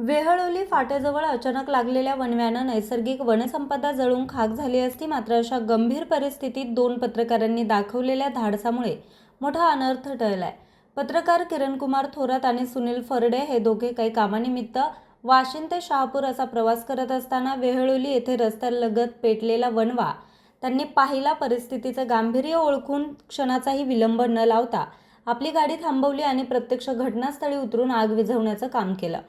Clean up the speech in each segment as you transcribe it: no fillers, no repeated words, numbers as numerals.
वेहळोली फाट्याजवळ अचानक लागलेल्या वणव्यानं नैसर्गिक वनसंपदा जळून खाक झाली असती. मात्र अशा गंभीर परिस्थितीत दोन पत्रकारांनी दाखवलेल्या धाडसामुळे मोठा अनर्थ टळलाय. पत्रकार किरणकुमार थोरात आणि सुनील फरडे हे दोघे काही कामानिमित्त वाशिम ते शहापूर असा प्रवास करत असताना वेहळोली येथे रस्त्यालगत पेटलेला वणवा त्यांनी पाहिला. परिस्थितीचं गांभीर्य ओळखून क्षणाचाही विलंब न लावता आपली गाडी थांबवली आणि प्रत्यक्ष घटनास्थळी उतरून आग विझवण्याचं काम केलं.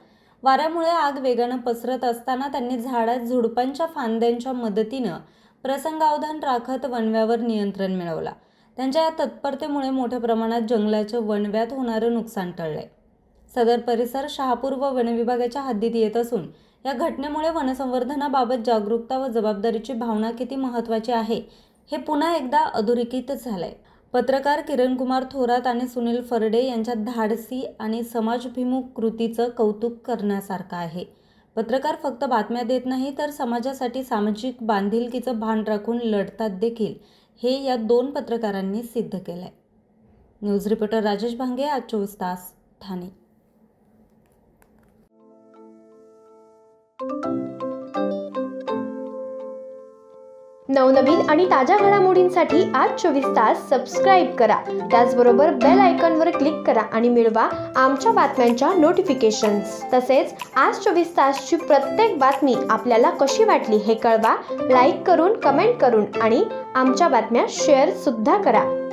वाऱ्यामुळे आग वेगानं पसरत असताना त्यांनी झाडात झुडपांच्या फांद्यांच्या मदतीनं प्रसंगावधान राखत वणव्यावर नियंत्रण मिळवलं. त्यांच्या या तत्परतेमुळे मोठ्या प्रमाणात जंगलाच्या वणव्यात होणारं नुकसान टळलंय. सदर परिसर शहापूर व वनविभागाच्या हद्दीत येत असून या घटनेमुळे वनसंवर्धनाबाबत जागरूकता व जबाबदारीची भावना किती महत्त्वाची आहे हे पुन्हा एकदा अधोरेखित झालंय. पत्रकार किरणकुमार थोरात आणि सुनील फरडे यांच्या धाडसी आणि समाजभिमुख कृतीचं कौतुक करण्यासारखं आहे. पत्रकार फक्त बातम्या देत नाही तर समाजासाठी सामाजिक बांधिलकीचं भान राखून लढतात देखील, हे या दोन पत्रकारांनी सिद्ध केलंय. न्यूज रिपोर्टर राजेश भांगे, आज 24 तास, ठाणे. नवनवीन आणि ताज्या घडामोडींसाठी आज 24 तास सबस्क्राईब करा. त्याचबरोबर बेल आयकॉनवर क्लिक करा आणि मिळवा आमच्या बातम्यांच्या नोटिफिकेशन्स. तसेच आज 24 तासची प्रत्येक बातमी आपल्याला कशी वाटली हे कळवा. लाईक करून, कमेंट करून आणि आमच्या बातम्या शेअर सुद्धा करा.